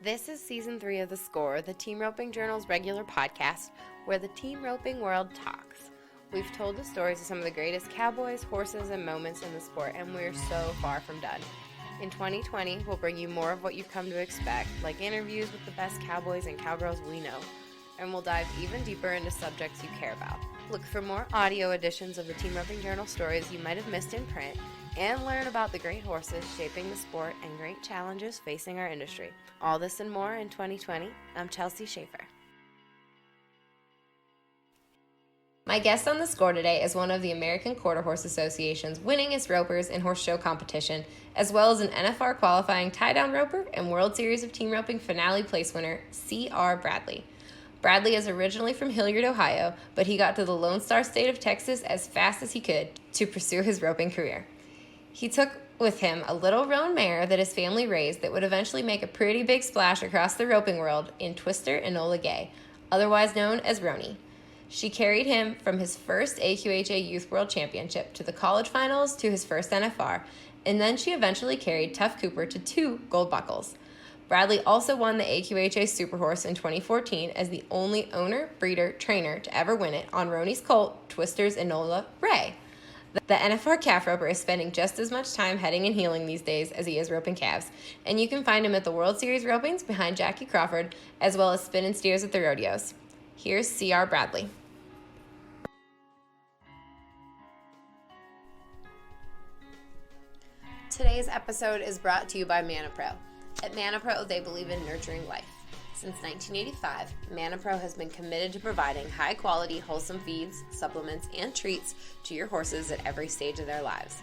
This is Season 3 of The Score, the Team Roping Journal's regular podcast, where the team roping world talks. We've told the stories of some of the greatest cowboys, horses, and moments in the sport, and we're so far from done. In 2020, we'll bring you more of what you've come to expect, like interviews with the best cowboys and cowgirls we know, and we'll dive even deeper into subjects you care about. Look for more audio editions of the Team Roping Journal stories you might have missed in print, and learn about the great horses shaping the sport and great challenges facing our industry. All this and more in 2020. I'm Chelsea Schaefer. My guest on The Score today is one of the American Quarter Horse Association's winningest ropers in horse show competition, as well as an NFR-qualifying tie-down roper and World Series of Team Roping finale place winner, C.R. Bradley. Bradley is originally from Hilliard, Ohio, but he got to the Lonestar state of Texas as fast as he could to pursue his roping career. He took with him a little roan mare that his family raised that would eventually make a pretty big splash across the roping world in Twister Enola Gay, otherwise known as Roanie. She carried him from his first AQHA Youth World Championship to the college finals to his first NFR, and then she eventually carried Tuf Cooper to 2 gold buckles. Bradley also won the AQHA Super Horse in 2014 as the only owner, breeder, trainer to ever win it on Roanie's colt, Twister's Enola Rey. The NFR calf roper is spending just as much time heading and heeling these days as he is roping calves, and you can find him at the World Series ropings behind Jackie Crawford, as well as spin and steers at the rodeos. Here's C.R. Bradley. Today's episode is brought to you by ManaPro. At ManaPro, they believe in nurturing life. Since 1985, ManaPro has been committed to providing high-quality, wholesome feeds, supplements, and treats to your horses at every stage of their lives.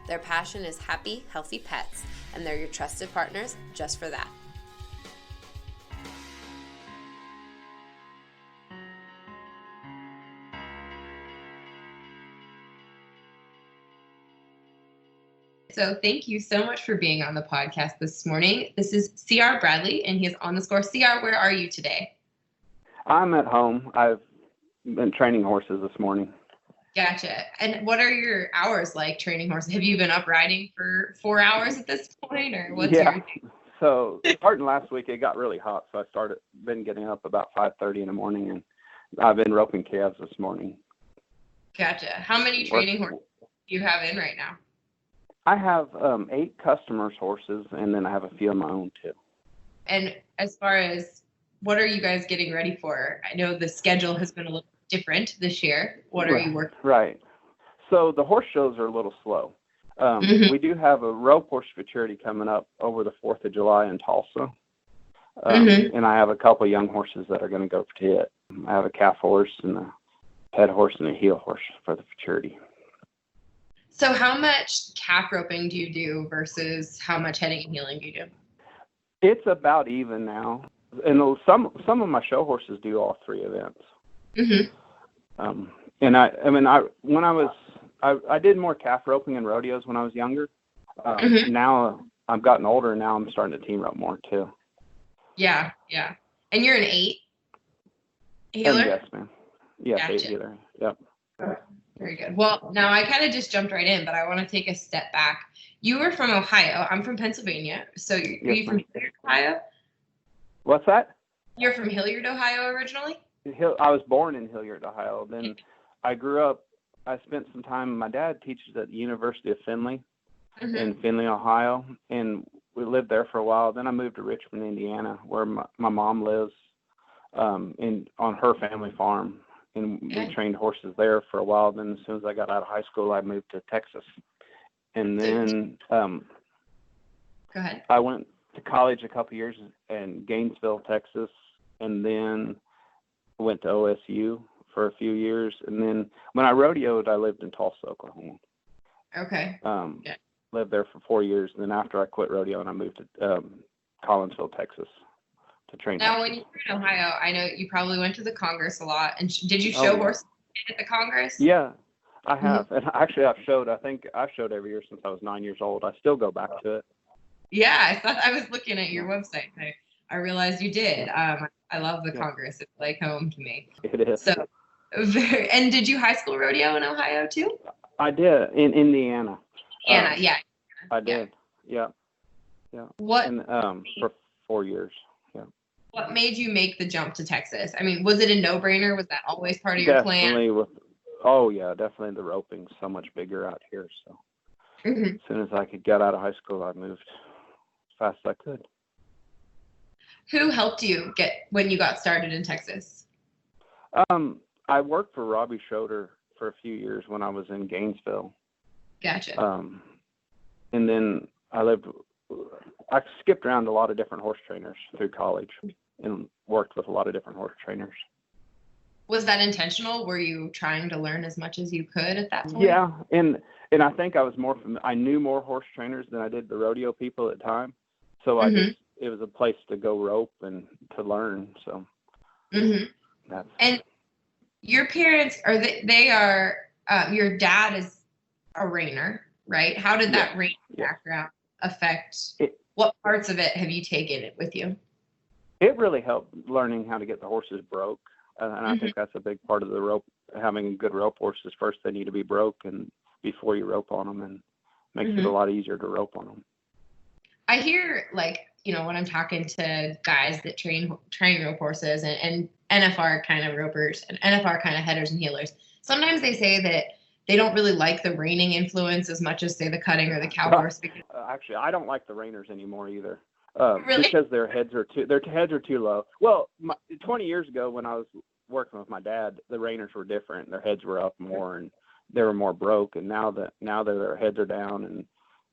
Their passion is happy, healthy pets, and they're your trusted partners just for that. So thank you so much for being on the podcast this morning. This is C.R. Bradley, and he's on The Score. C.R., where are you today? I'm at home. I've been training horses this morning. Gotcha. And what are your hours like training horses? Have you been up riding for 4 hours at this point, or what's your... So starting last week, it got really hot, so been getting up about 5:30 in the morning, and I've been roping calves this morning. Gotcha. How many training horses do you have in right now? I have 8 customers' horses, and then I have a few of my own too. And as far as what are you guys getting ready for? I know the schedule has been a little different this year. What are you working? Right. So the horse shows are a little slow. We do have a rope horse futurity coming up over the 4th of July in Tulsa. And I have a couple of young horses that are going to go to it. I have a calf horse and a head horse and a heel horse for the futurity. So how much calf roping do you do versus how much heading and heeling do you do? It's about even now. And some of my show horses do all 3 events. And I did more calf roping and rodeos when I was younger. Now I've gotten older, and now I'm starting to team rope more too. Yeah. And you're an 8 heeler? Yes, ma'am. Yes, Gotcha. 8 heeler. Yep. Very good. Well, now I kind of just jumped right in, but I want to take a step back. You were from Ohio. I'm from Pennsylvania. So are you from Hilliard, Ohio? What's that? You're from Hilliard, Ohio originally? I was born in Hilliard, Ohio. Then I grew up, I spent some time, my dad teaches at the University of Findlay in Findlay, Ohio, and we lived there for a while. Then I moved to Richmond, Indiana, where my mom lives on her family farm. And we trained horses there for a while. Then as soon as I got out of high school, I moved to Texas. And then Go ahead. I went to college a couple years in Gainesville, Texas, and then went to OSU for a few years. And then when I rodeoed, I lived in Tulsa, Oklahoma. Okay. Lived there for 4 years. And then after I quit rodeoing, I moved to Collinsville, Texas. To train now, horses. when you were in Ohio, I know you probably went to the Congress a lot. And did you show horses at the Congress? Yeah, I have. And actually, I think I've showed every year since I was 9 years old. I still go back to it. Yeah, I was looking at your website. I realized you did. I love the Congress. It's like home to me. It is. So, and did you high school rodeo in Ohio too? I did, in Indiana. Yeah. I did. Yeah. What? And for 4 years. What made you make the jump to Texas? I mean, was it a no-brainer? Was that always part of your plan? Definitely definitely the roping's so much bigger out here. So as soon as I could get out of high school, I moved as fast as I could. Who helped you get when you got started in Texas? I worked for Robbie Schroeder for a few years when I was in Gainesville. Gotcha. And then I skipped around a lot of different horse trainers through college and worked with a lot of different horse trainers. Was that intentional? Were you trying to learn as much as you could at that point? Yeah, and I think I knew more horse trainers than I did the rodeo people at the time. So it was a place to go rope and to learn. So and your parents your dad is a reiner, right? How did that reining background affect what parts of it have you taken it with you? It really helped learning how to get the horses broke. And I think that's a big part of the rope. Having good rope horses, first they need to be broke and before you rope on them, and makes it a lot easier to rope on them. I hear, when I'm talking to guys that train rope horses and NFR kind of ropers and NFR kind of headers and heelers, sometimes they say that they don't really like the reining influence as much as, say, the cutting or the cow horse. Actually, I don't like the reiners anymore either. Really? Because their heads are too low. Well, 20 years ago when I was working with my dad, the reiners were different. Their heads were up more and they were more broke. And now that their heads are down and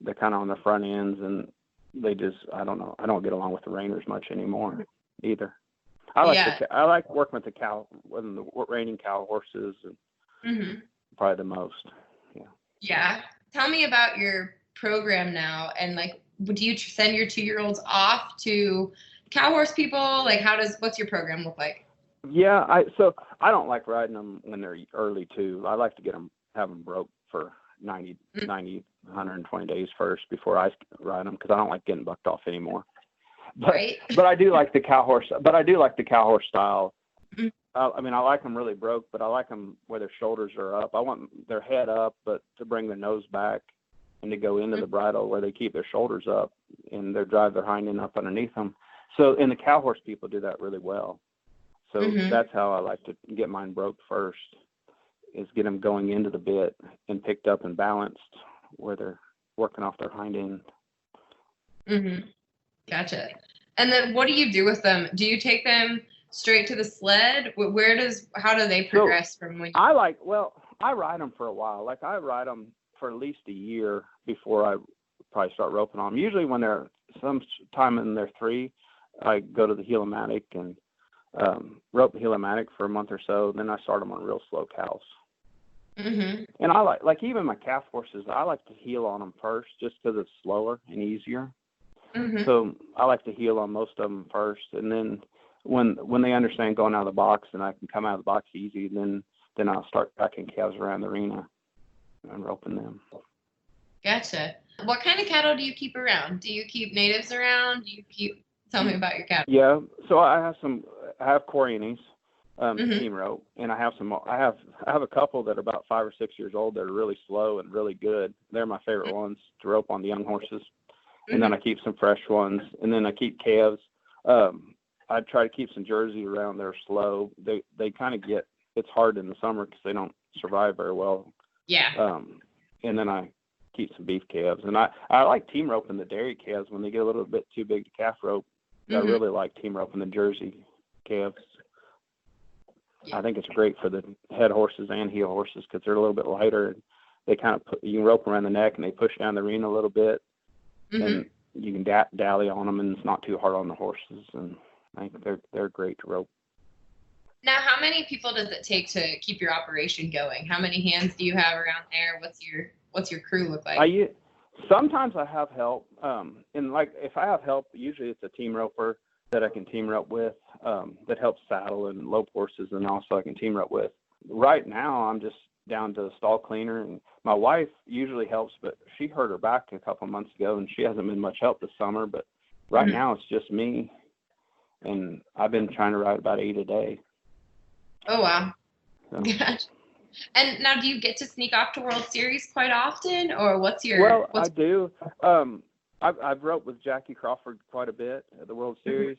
they're kind of on the front ends, and they just, I don't know. I don't get along with the reiners much anymore either. I like working with the reining cow horses, and probably the most. Yeah. Yeah. Tell me about your program now, and do you send your 2-year-olds off to cow horse people? What's your program look like? Yeah, I don't like riding them when they're early too. I like to have them broke for 90, 120 days first before I ride them, because I don't like getting bucked off anymore. But I do like the cow horse. But I do like the cow horse style. I mean, I like them really broke, but I like them where their shoulders are up. I want their head up, but to bring their nose back and to go into the bridle where they keep their shoulders up and they drive their hind end up underneath them. So, and the cow horse people do that really well. So that's how I like to get mine broke first, is get them going into the bit and picked up and balanced where they're working off their hind end. Gotcha. And then what do you do with them? Do you take them straight to the sled? How do they progress from when I ride them for a while. I ride them for at least a year before I probably start roping on them. Usually when they're sometime in their 3, I go to the Hilliard and rope the Hilliard for a month or so. Then I start them on real slow cows. And I like even my calf horses, I like to heel on them first just because it's slower and easier. So I like to heel on most of them first, and then when they understand going out of the box and I can come out of the box easy, then I'll start packing calves around the arena and roping them. Gotcha. What kind of cattle do you keep around? Do you keep natives around? Tell me about your cattle. Yeah, so I have Corrientes, team rope, and I have a couple that are about 5 or 6 years old that are really slow and really good. They're my favorite ones to rope on the young horses. And then I keep some fresh ones, and then I keep calves. I try to keep some jerseys around. They're slow. They kind of it's hard in the summer because they don't survive very well. Yeah. And then I keep some beef calves, and I like team roping the dairy calves when they get a little bit too big to calf rope. I really like team roping the Jersey calves. Yeah. I think it's great for the head horses and heel horses because they're a little bit lighter. And they kind of you can rope around the neck and they push down the arena a little bit. And you can dally on them, and it's not too hard on the horses. And I think they're great to rope. Now, how many people does it take to keep your operation going? How many hands do you have around there? What's your crew look like? Sometimes I have help. And if I have help, usually it's a team roper that I can team rope with, that helps saddle and lope horses, and also I can team rope with. Right now, I'm just down to a stall cleaner, and my wife usually helps, but she hurt her back a couple of months ago, and she hasn't been much help this summer. But right now, it's just me, and I've been trying to ride about 8 a day. Oh wow! So. Gosh. And now, do you get to sneak off to World Series quite often, or what's your? Well, I do. I've roped with Jackie Crawford quite a bit at the World Series.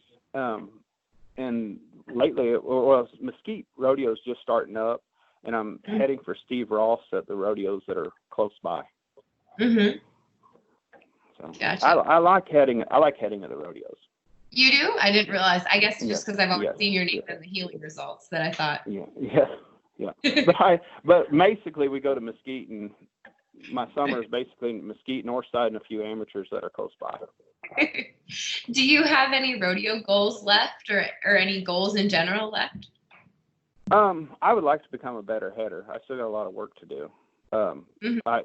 and lately, well, Mesquite Rodeo's just starting up, and I'm heading for Steve Ross at the rodeos that are close by. Mm-hmm. So Gotcha. I like heading at the rodeos. You do? I didn't realize. I guess just because I've always seen your name in the healing results that I thought. Yeah. But basically, we go to Mesquite, and my summer is basically Mesquite, Northside, and a few amateurs that are close by. Do you have any rodeo goals left, or any goals in general left? I would like to become a better header. I still got a lot of work to do. I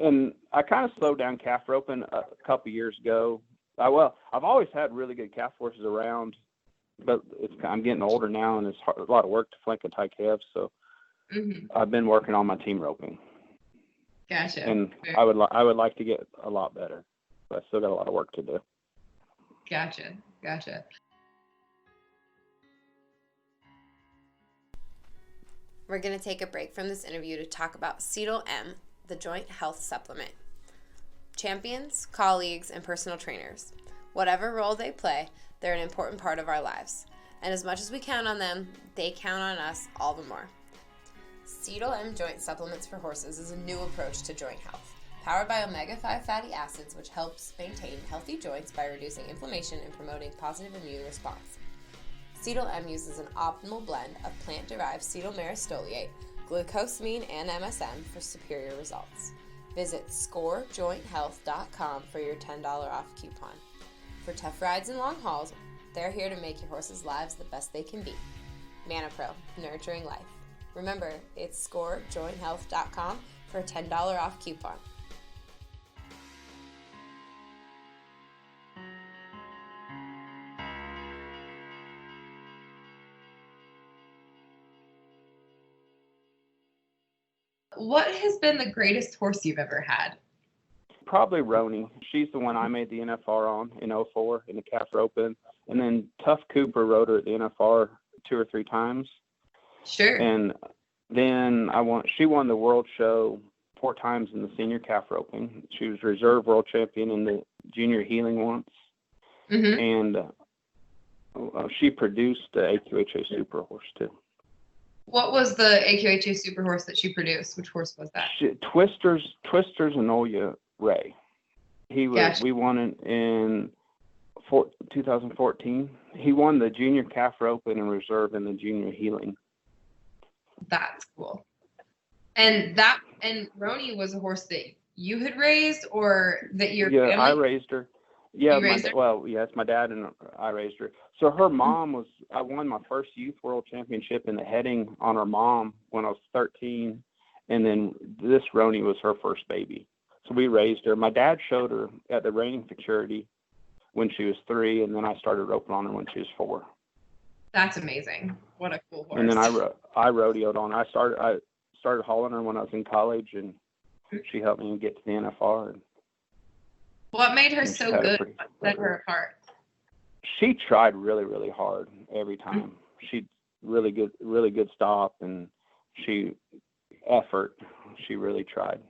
kind of slowed down calf roping a couple years ago. I've always had really good calf horses around, but I'm getting older now, and it's a lot of work to flank and tie calves. So I've been working on my team roping. Gotcha. And I would like to get a lot better, but I still got a lot of work to do. Gotcha. We're going to take a break from this interview to talk about Cetal M, the joint health supplement. Champions, colleagues, and personal trainers. Whatever role they play, they're an important part of our lives. And as much as we count on them, they count on us all the more. Cetal M Joint Supplements for Horses is a new approach to joint health, powered by omega-5 fatty acids, which helps maintain healthy joints by reducing inflammation and promoting positive immune response. Cetal M uses an optimal blend of plant-derived cetyl myristoyate, glucosamine, and MSM for superior results. Visit scorejointhealth.com for your $10 off coupon. For tough rides and long hauls, they're here to make your horses' lives the best they can be. ManaPro, nurturing life. Remember, it's scorejointhealth.com for a $10 off coupon. What has been the greatest horse you've ever had? Probably Roanie. She's the one I made the NFR on in 2004 in the calf roping. And then Tuf Cooper rode her at the NFR 2 or 3 times. Sure. And then she won the world show 4 times in the senior calf roping. She was reserve world champion in the junior healing once. And she produced the AQHA Super Horse too. What was the AQHA Super Horse that she produced? Which horse was that? Twister Enola Gay. Gotcha. We won it in 2014. He won the junior calf roping and reserve in the junior healing. That's cool. And Roanie was a horse that you had raised, or that your family? I raised her. Yeah, it's my dad and I raised her. So her mom I won my first Youth World Championship in the heading on her mom when I was 13, and then this Roanie was her first baby. So we raised her. My dad showed her at the reining futurity when she was 3, and then I started roping on her when she was 4. That's amazing. What a cool horse. And then I rodeoed on her. I started hauling her when I was in college, and she helped me get to the NFR. What made her so good? What set her apart? She tried really, really hard every time. She really good stop, and she really tried.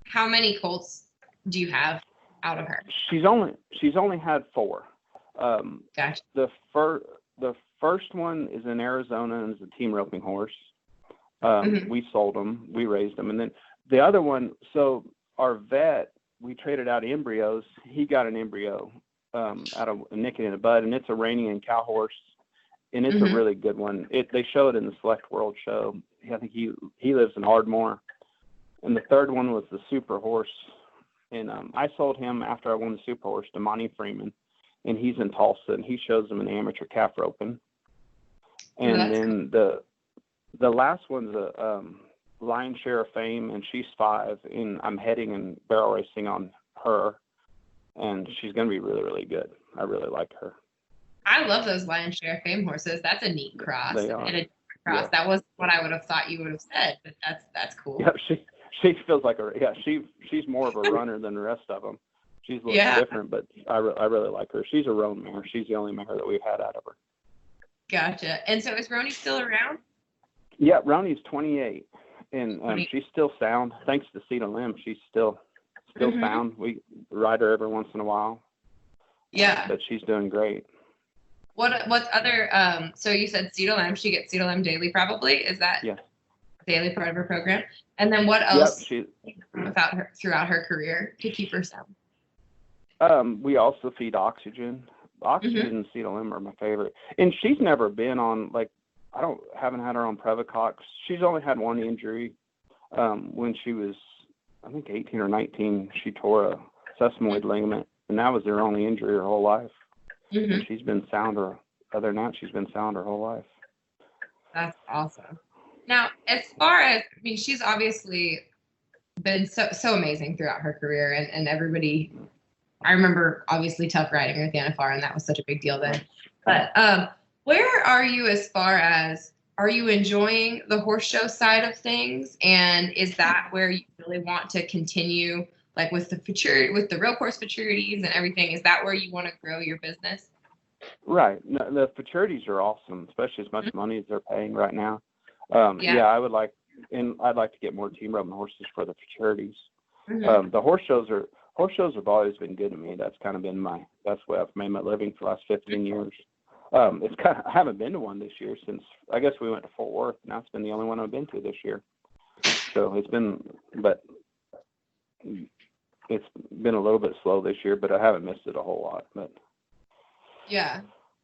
How many colts do you have out of her? She's only had 4. Gotcha. The first one is in Arizona and is a team roping horse. We sold them, we raised them, and then the other one. So our vet, we traded out embryos. He got an embryo out of a nick in the bud, and it's a reining and cow horse, and it's a really good one. They show it in the Select World show. I think he lives in Ardmore. And the third one was the Super Horse, and I sold him after I won the Super Horse to Monty Freeman, and he's in Tulsa, and he shows them in the amateur calf roping. And then the last one's a Lion's Share of Fame, and she's 5, and I'm heading and barrel racing on her, and she's going to be really, really good. I really like her. I love those Lion's Share of Fame horses. That's a neat cross. They are. And a cross. Yeah. That was what I would have thought you would have said, but that's cool. Yeah, she feels like she's more of a runner than the rest of them. She's a little different, but I really like her. She's a roan mare. She's the only mare that we've had out of her. Gotcha. And so is Roanie still around? Yeah, Roanie's 28. And she's still sound. Thanks to Cetal M, she's still sound. We ride her every once in a while. Yeah. But she's doing great. What's other, so you said CETALM, she gets CETALM daily probably. Is that Yes. daily part of her program? And then what else without her throughout her career to keep her sound? We also feed oxygen. Oxygen and CETALM are my favorite. And she's never been on, like, haven't had her on Previcox. She's only had one injury. When she was, I think 18 or 19, she tore a sesamoid ligament, and that was her only injury her whole life. And she's been sound other than that, she's been sound her whole life. That's awesome. Now, as far as, I mean, she's obviously been so amazing throughout her career, and everybody, I remember obviously Tuf riding her at the NFR, and that was such a big deal then. But where are you as far as, are you enjoying the horse show side of things? And is that where you really want to continue, like with the real course futurities and everything? Is that where you want to grow your business? Right. No, the futurities are awesome, especially as much money as they're paying right now. Yeah, I'd like to get more team roping horses for the futurities. The horse shows have always been good to me. That's kind of been that's what I've made my living for the last 15 years. I haven't been to one this year since, I guess we went to Fort Worth. Now it's been the only one I've been to this year. So it's been a little bit slow this year, but I haven't missed it a whole lot. But yeah.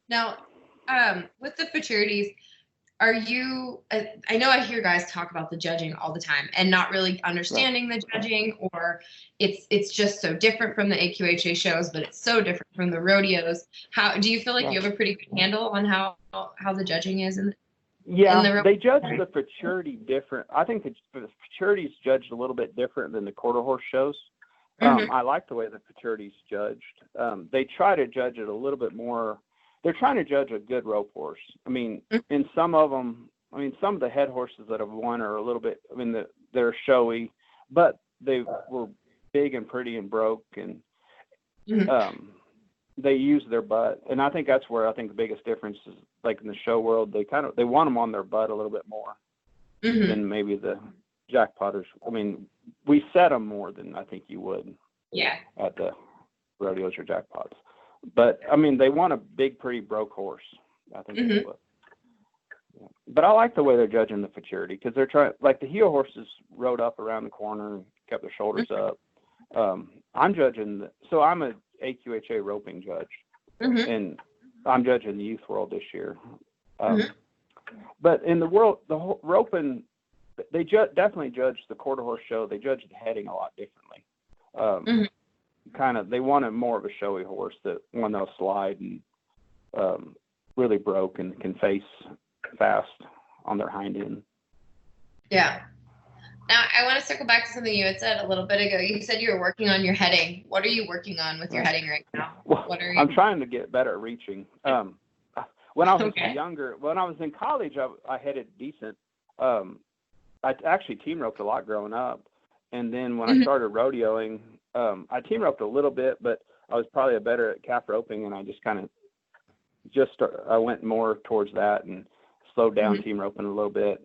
Now, with the futurities, are you, I know I hear guys talk about the judging all the time and not really understanding the judging, or it's just so different from the AQHA shows, but it's so different from the rodeos. How do you feel like you have a pretty good handle on how the judging is? They judge the futurity different. I think the futurity is judged a little bit different than the quarter horse shows. I like the way the futurity is judged. They try to judge it a little bit more. They're trying to judge a good rope horse. I mean, in some of them, some of the head horses that have won are a little bit, they're showy, but they were big and pretty and broke, and they use their butt. And I think that's where I think the biggest difference is, like in the show world, they want them on their butt a little bit more than maybe the jackpotters. We set them more than I think you would at the rodeos or jackpots. But they want a big, pretty broke horse. I think that's what. Yeah. But I like the way they're judging the futurity, because they're trying, like the heel horses rode up around the corner and kept their shoulders up. I'm judging, so I'm a AQHA roping judge, and I'm judging the Youth World this year. But in the world, the roping, they definitely judge the quarter horse show. They judge the heading a lot differently. They wanted more of a showy horse, that one that'll slide and really broke and can face fast on their hind end. Yeah. Now, I want to circle back to something you had said a little bit ago. You said you were working on your heading. What are you working on with your heading right now? I'm trying to get better at reaching. When I was younger, when I was in college, I headed decent. I actually team roped a lot growing up. And then when I started rodeoing, I team roped a little bit, but I was probably better at calf roping, and I just I went more towards that and slowed down team roping a little bit.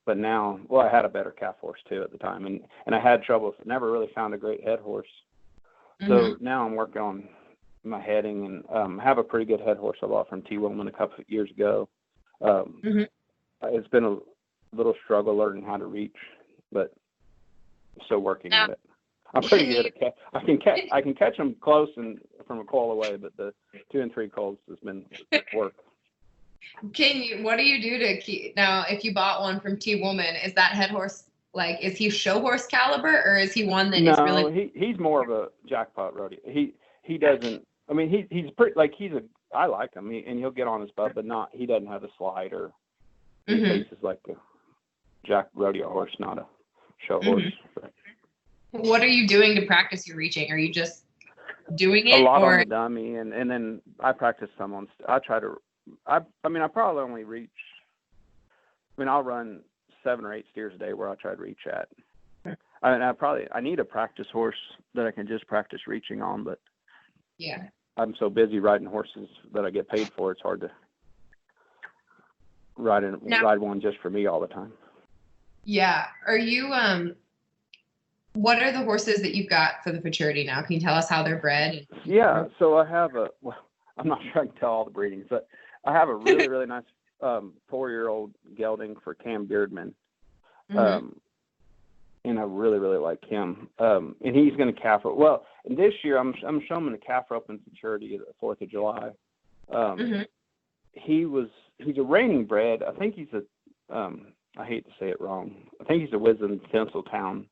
But now, I had a better calf horse too at the time, and I had trouble. Never really found a great head horse. So now I'm working on my heading, and have a pretty good head horse I bought from T. Woolman a couple of years ago. It's been a little struggle learning how to reach, but I'm still working at it. I'm pretty good at catch. I can catch them close and from a coil away, but the 2 and 3 colts has been work. What do you do to keep, now if you bought one from T. Woolman, is that head horse, like, is he show horse caliber, or is he one that is really? No, he's more of a jackpot rodeo. He doesn't, he's pretty, like, I like him, and he'll get on his butt, but he doesn't have a slide, or he faces like a jack rodeo horse, not a show horse. What are you doing to practice your reaching? Are you just doing it? A lot on the dummy, and then I practice some on. I probably only reach. I'll run 7 or 8 steers a day where I try to reach at. I need a practice horse that I can just practice reaching on, but I'm so busy riding horses that I get paid for. It's hard to ride one just for me all the time. Yeah. Are you what are the horses that you've got for the futurity now? Can you tell us how they're bred? Yeah, so I have I'm not sure I can tell all the breedings, but I have a really, really nice 4-year-old gelding for Cam Beardman. And I really, really like him. And he's going to calf rope. Well, and this year I'm showing him the calf rope and maturity at the 4th of July. He's a reining bred. I think he's I hate to say it wrong. I think he's a Wisdom Tinseltown.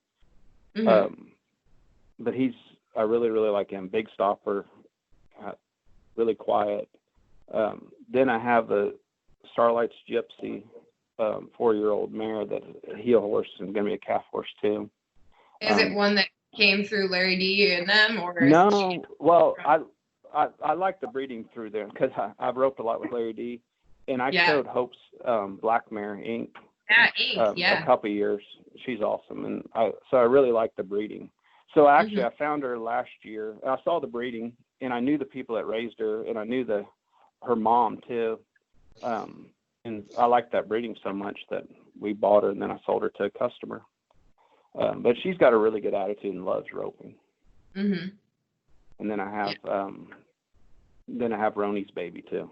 But I really, really like him. Big stopper, really quiet. Then I have a Starlight's Gypsy, 4-year-old mare that's a heel horse and going to be a calf horse too. Is it one that came through Larry D and them, or no? Well, I like the breeding through them because I've roped a lot with Larry D, and I showed Hope's black mare Ink. A couple of years. She's awesome, and so I really like the breeding. So actually, I found her last year. I saw the breeding, and I knew the people that raised her, and I knew her mom too. And I liked that breeding so much that we bought her, and then I sold her to a customer. But she's got a really good attitude and loves roping. And then I have Roanie's baby too.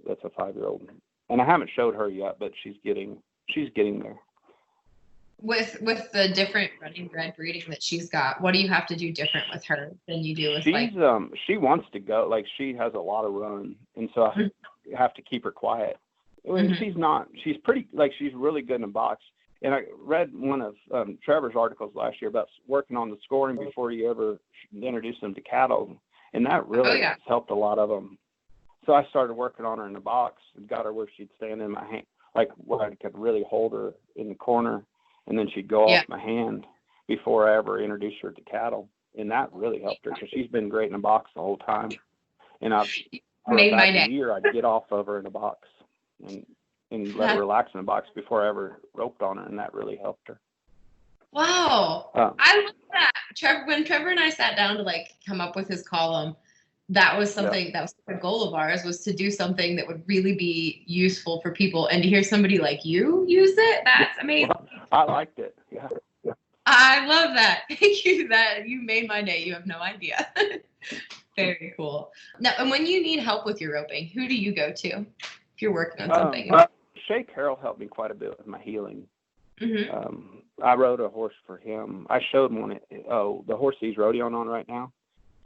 That's a 5-year-old, and I haven't showed her yet, but she's getting there. With the different running bred breeding that she's got, what do you have to do different with her than you do with she wants to go, like she has a lot of run, and so I have to keep her quiet. When she's pretty, like she's really good in a box. And I read one of Trevor's articles last year about working on the scoring before you ever introduce them to cattle, and that really has helped a lot of them. So I started working on her in the box and got her where she'd stand in my hand, like where I could really hold her in the corner, and then she'd go off my hand before I ever introduced her to cattle. And that really helped her because she's been great in the box the whole time. And for about a year, I'd get off of her in the box and let her relax in the box before I ever roped on her, and that really helped her. Wow. I love that. When Trevor and I sat down to like come up with his column, that was something that was the goal of ours, was to do something that would really be useful for people, and to hear somebody like you use it, that's amazing. Well, I liked it. Yeah. I love that. Thank you. That you made my day. You have no idea. Very cool. Now, and when you need help with your roping, who do you go to if you're working on something? Shay Carroll helped me quite a bit with my healing. I rode a horse for him. I showed him the horse he's rodeoing on right now.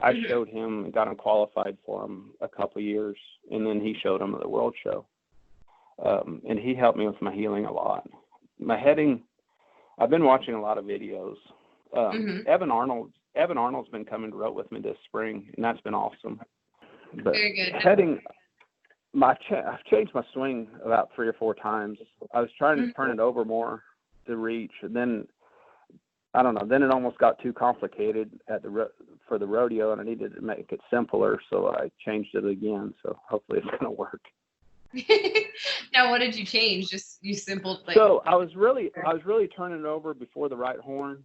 I showed him and got him qualified for him a couple of years, and then he showed him at the World Show. And he helped me with my healing a lot. My heading, I've been watching a lot of videos. Evan Arnold's been coming to rope with me this spring, and that's been awesome. But very good. Heading, I've changed my swing about 3 or 4 times. I was trying to turn it over more to reach, and then I don't know. Then it almost got too complicated for the rodeo, and I needed to make it simpler, so I changed it again. So hopefully it's going to work. Now, what did you change? Just you simple. So I was really turning it over before the right horn,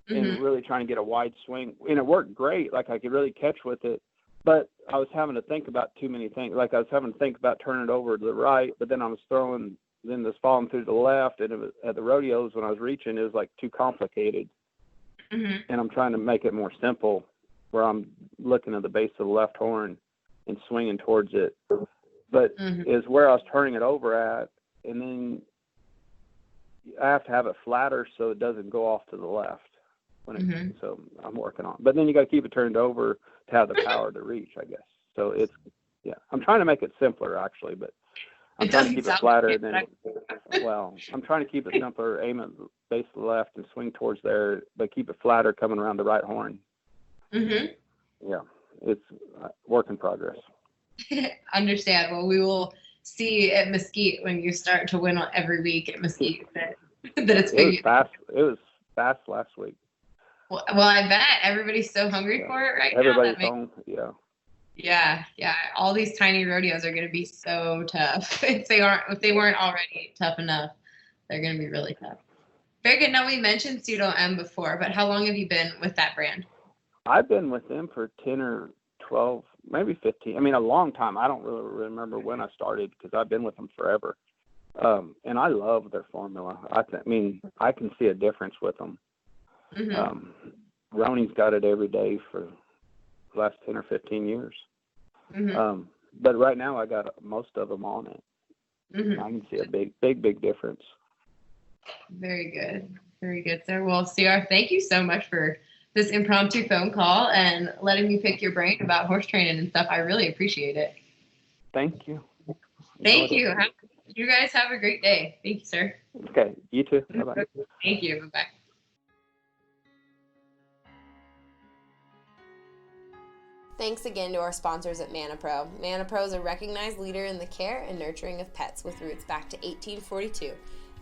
and really trying to get a wide swing, and it worked great. Like I could really catch with it, but I was having to think about too many things. Like I was having to think about turning it over to the right, but then I was throwing. Then this falling through the left, and it was, at the rodeos when I was reaching, it was like too complicated. And I'm trying to make it more simple, where I'm looking at the base of the left horn and swinging towards it. But is where I was turning it over at, and then I have to have it flatter so it doesn't go off to the left. So I'm working on. But then you got to keep it turned over to have the power to reach, I guess. So I'm trying to make it simpler actually, but. I'm trying to keep it flatter I'm trying to keep it simpler, aim at the base of the left and swing towards there, but keep it flatter coming around the right horn. Yeah, it's work in progress. Understand. Well, we will see at Mesquite when you start to win every week at Mesquite that it's figured. It was fast last week. Well, I bet everybody's so hungry for it right now. Everybody's home, Yeah. All these tiny rodeos are going to be so tough. If they weren't already tough enough, they're going to be really tough. Very good. Now, we mentioned Pseudo M before, but how long have you been with that brand? I've been with them for 10 or 12, maybe 15. I mean, a long time. I don't really remember when I started because I've been with them forever. And I love their formula. I can see a difference with them. Roanie's got it every day for last 10 or 15 years. but right now I got most of them on it. Mm-hmm. I can see a big difference. Very good. Very good, sir. Well, CR, thank you so much for this impromptu phone call and letting me pick your brain about horse training and stuff. I really appreciate it. Thank you. Thank you. You guys have a great day. Thank you, sir. Okay, you too. Bye-bye. Thank you. Bye-bye. Thanks again to our sponsors at ManaPro. ManaPro is a recognized leader in the care and nurturing of pets with roots back to 1842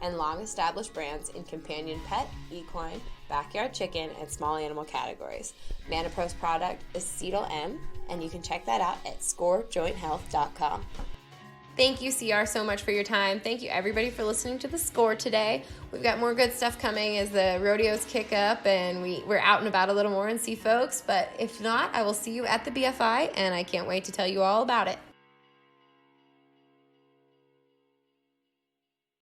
and long-established brands in companion pet, equine, backyard chicken, and small animal categories. ManaPro's product is Cetal M, and you can check that out at scorejointhealth.com. Thank you, CR, so much for your time. Thank you, everybody, for listening to The Score today. We've got more good stuff coming as the rodeos kick up and we're out and about a little more and see folks. But if not, I will see you at the BFI, and I can't wait to tell you all about it.